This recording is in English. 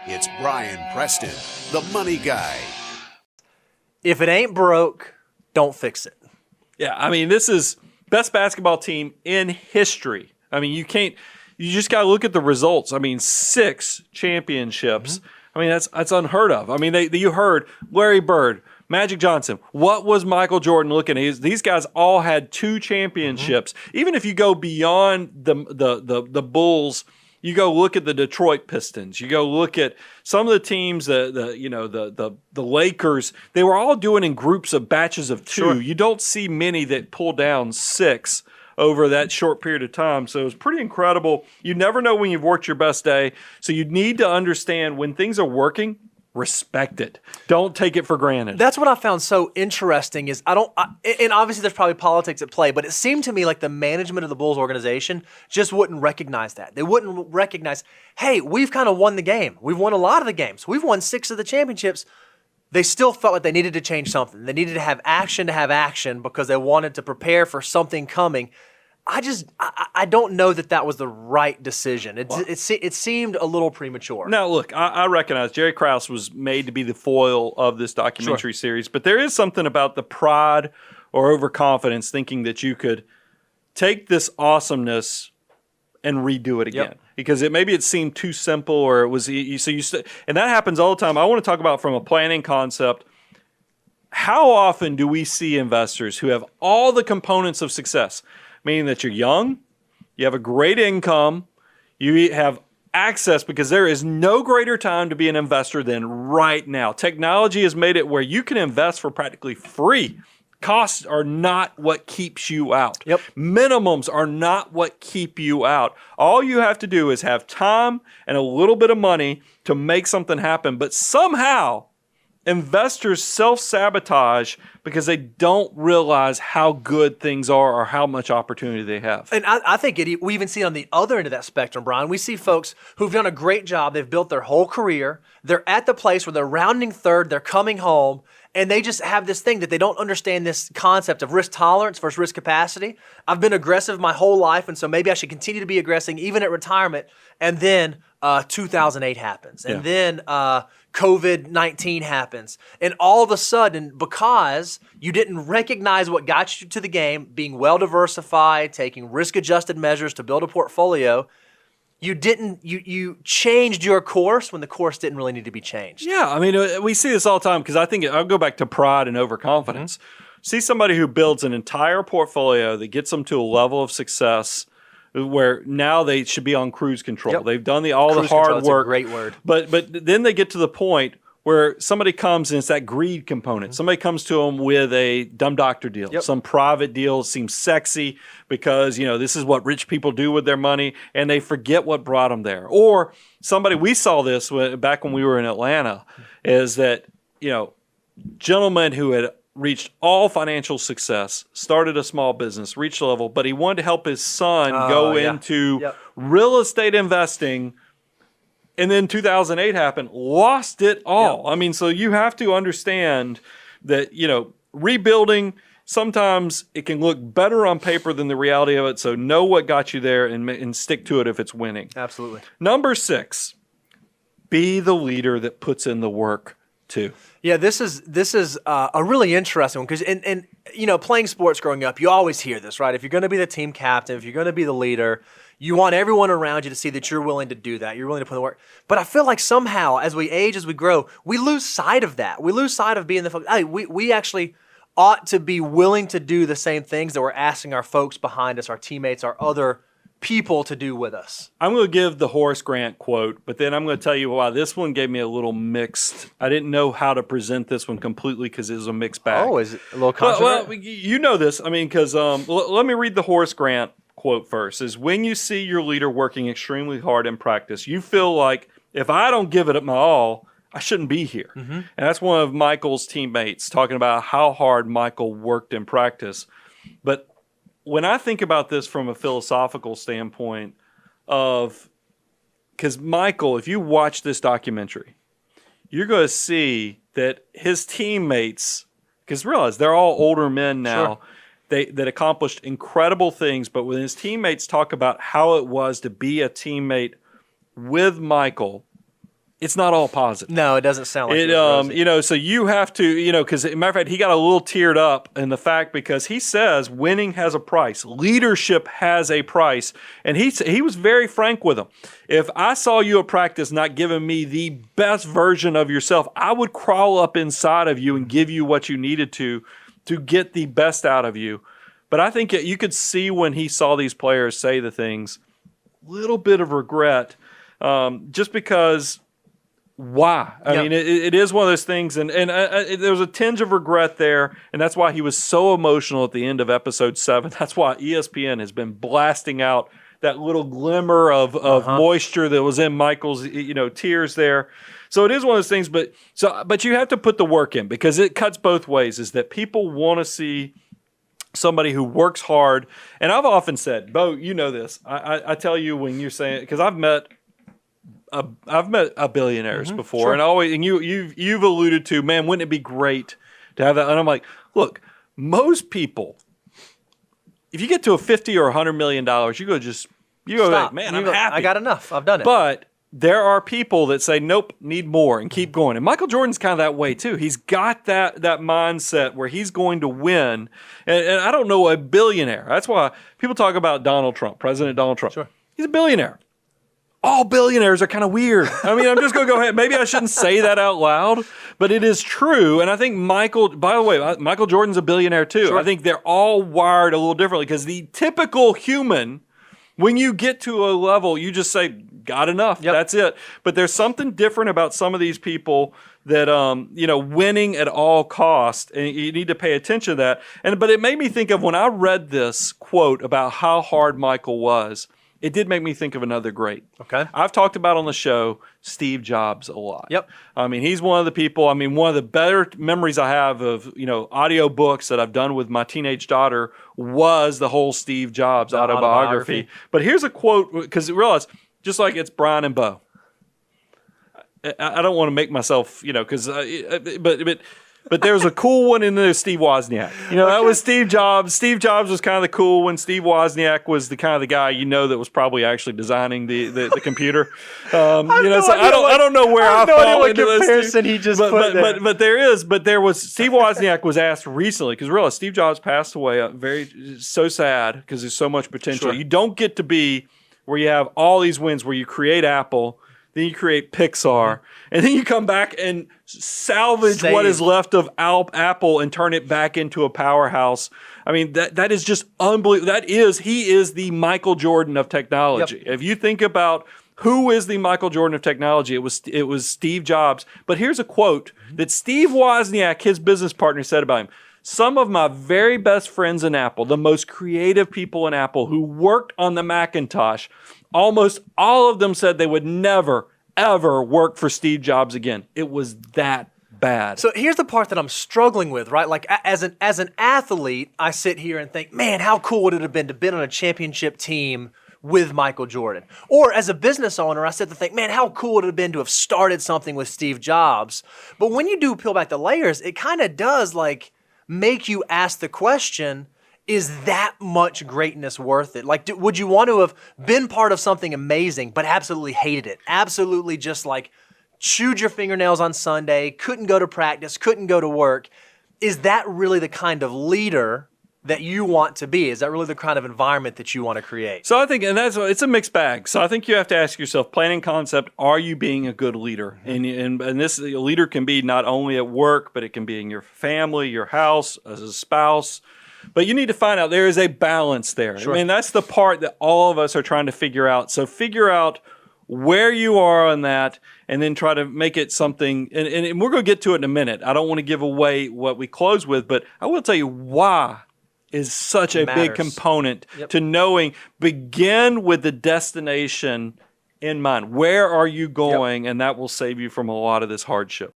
It's Brian Preston, the money guy. If it ain't broke, don't fix it. Yeah, I mean, this is best basketball team in history. I mean, you just got to look at the results. I mean, 6 championships. I mean, that's unheard of. I mean, you heard Larry Bird, Magic Johnson. What was Michael Jordan looking at? These guys all had 2 championships. Even if you go beyond the Bulls, you go look at the Detroit Pistons. You go look at some of the teams, the Lakers. They were all doing in groups of batches of 2. Sure. You don't see many that pull down 6 over that short period of time. So it was pretty incredible. You never know when you've worked your best day. So you need to understand when things are working, respect it. Don't take it for granted. That's what I found so interesting is and obviously there's probably politics at play, but it seemed to me like the management of the Bulls organization just wouldn't recognize that. They wouldn't recognize, hey, we've kind of won the game. We've won a lot of the games. We've won 6 of the championships. They still felt like they needed to change something. They needed to have action because they wanted to prepare for something coming. I don't know that was the right decision. It seemed a little premature. Now, look, I recognize Jerry Krause was made to be the foil of this documentary series, but there is something about the pride or overconfidence thinking that you could take this awesomeness and redo it again. Yep. Because maybe it seemed too simple, or it was and that happens all the time. I want to talk about from a planning concept. How often do we see investors who have all the components of success, meaning that you're young, you have a great income, you have access, because there is no greater time to be an investor than right now. Technology has made it where you can invest for practically free. Costs are not what keeps you out. Yep. Minimums are not what keep you out. All you have to do is have time and a little bit of money to make something happen. But somehow, investors self-sabotage because they don't realize how good things are or how much opportunity they have. And I think we even see it on the other end of that spectrum, Brian. We see folks who've done a great job. They've built their whole career. They're at the place where they're rounding third. They're coming home. And they just have this thing that they don't understand, this concept of risk tolerance versus risk capacity. I've been aggressive my whole life, and so maybe I should continue to be aggressive even at retirement. And then 2008 happens. And then COVID-19 happens. And all of a sudden, because you didn't recognize what got you to the game, being well-diversified, taking risk-adjusted measures to build a portfolio, you changed your course when the course didn't really need to be changed. Yeah, I mean, we see this all the time because I think I'll go back to pride and overconfidence. See somebody who builds an entire portfolio that gets them to a level of success where now they should be on cruise control. Yep. They've done all the hard work. A great word. But then they get to the point where somebody comes, and it's that greed component. Somebody comes to them with a dumb doctor deal, some private deal, seems sexy because, this is what rich people do with their money, and they forget what brought them there. Or somebody, we saw this back when we were in Atlanta, is that, gentlemen who had reached all financial success, started a small business, reached a level, but he wanted to help his son go into real estate investing. And then 2008 happened, lost it all. Yep. I mean, so you have to understand that, rebuilding, sometimes it can look better on paper than the reality of it. So know what got you there and stick to it if it's winning. Absolutely. Number 6, be the leader that puts in the work too. Yeah, this is a really interesting one because, and playing sports growing up, you always hear this, right? If you're going to be the team captain, if you're going to be the leader, you want everyone around you to see that you're willing to do that. You're willing to put in the work. But I feel like somehow, as we age, as we grow, we lose sight of that. We lose sight of being the folks. Hey, we actually ought to be willing to do the same things that we're asking our folks behind us, our teammates, our other people to do with us. I'm going to give the Horace Grant quote, but then I'm going to tell you why this one gave me a little mixed. I didn't know how to present this one completely because it was a mixed bag. Oh, is it a little controversial? Well, you know this. I mean, because let me read the Horace Grant quote first. Is when you see your leader working extremely hard in practice, you feel like if I don't give it my all, I shouldn't be here. Mm-hmm. And that's one of Michael's teammates talking about how hard Michael worked in practice. But when I think about this from a philosophical standpoint because Michael, if you watch this documentary, you're going to see that his teammates, because realize they're all older men now, that accomplished incredible things, but when his teammates talk about how it was to be a teammate with Michael, it's not all positive. No, it doesn't sound like It, it was rosy. so you have to, because matter of fact, he got a little teared up in the fact because he says winning has a price, leadership has a price, and he was very frank with him. If I saw you at practice not giving me the best version of yourself, I would crawl up inside of you and give you what you needed to get the best out of you. But I think you could see when he saw these players say the things, little bit of regret, just because. Why? I mean, it is one of those things, and there was a tinge of regret there, and that's why he was so emotional at the end of episode 7. That's why ESPN has been blasting out that little glimmer of moisture that was in Michael's tears there. So it is one of those things, but you have to put the work in because it cuts both ways. Is that people want to see somebody who works hard, and I've often said, Bo, you know this. I tell you when you're saying, because I've met billionaires before, sure. and you've alluded to, man, wouldn't it be great to have that? And I'm like, look, most people, if you get to a $50 or $100 million, you go like, man, I'm happy. I got enough. I've done it. But there are people that say, nope, need more, and keep going. And Michael Jordan's kind of that way too. He's got that mindset where he's going to win. And I don't know a billionaire. That's why people talk about Donald Trump, President Donald Trump. Sure. He's a billionaire. All billionaires are kind of weird. I mean, I'm just going to go ahead. Maybe I shouldn't say that out loud, but it is true. And I think by the way, Michael Jordan's a billionaire too. Sure. I think they're all wired a little differently because the typical human, when you get to a level, you just say, got enough. Yep. That's it. But there's something different about some of these people that, winning at all costs, and you need to pay attention to that. But it made me think of when I read this quote about how hard Michael was. It did make me think of another great. Okay. I've talked about on the show Steve Jobs a lot. Yep. I mean, he's one of the people, one of the better memories I have of, audio books that I've done with my teenage daughter was the whole Steve Jobs autobiography. But here's a quote, because realize, just like it's Brian and Bo, I don't want to make myself, because, but there's a cool one in there, Steve Wozniak. That was Steve Jobs. Steve Jobs was kind of the cool one. Steve Wozniak was the kind of the guy that was probably actually designing the computer. I don't know where I fall into this. Comparison he just put there. But there was Steve Wozniak was asked recently because realize Steve Jobs passed away. So sad because there's so much potential. Sure. You don't get to be where you have all these wins where you create Apple. Then you create Pixar, and then you come back and salvage what is left of Apple and turn it back into a powerhouse. I mean, that is just unbelievable. He is the Michael Jordan of technology. Yep. If you think about who is the Michael Jordan of technology, it was Steve Jobs. But here's a quote that Steve Wozniak, his business partner, said about him. Some of my very best friends in Apple, the most creative people in Apple who worked on the Macintosh, almost all of them said they would never, ever work for Steve Jobs again. It was that bad. So here's the part that I'm struggling with, right? Like as an athlete, I sit here and think, man, how cool would it have been to be on a championship team with Michael Jordan? Or as a business owner, I sit to think, man, how cool would it have been to have started something with Steve Jobs? But when you do peel back the layers, it kind of does make you ask the question, is that much greatness worth it? Would you want to have been part of something amazing, but absolutely hated it? Absolutely just chewed your fingernails on Sunday, couldn't go to practice, couldn't go to work. Is that really the kind of leader that you want to be? Is that really the kind of environment that you want to create? So I think, and it's a mixed bag. So I think you have to ask yourself, planning concept, are you being a good leader? And this a leader can be not only at work, but it can be in your family, your house, as a spouse. But you need to find out there is a balance there. Sure. I mean, that's the part that all of us are trying to figure out. So figure out where you are on that and then try to make it something. And we're going to get to it in a minute. I don't want to give away what we close with, but I will tell you why is such a big component to knowing. Begin with the destination in mind. Where are you going? And that will save you from a lot of this hardship.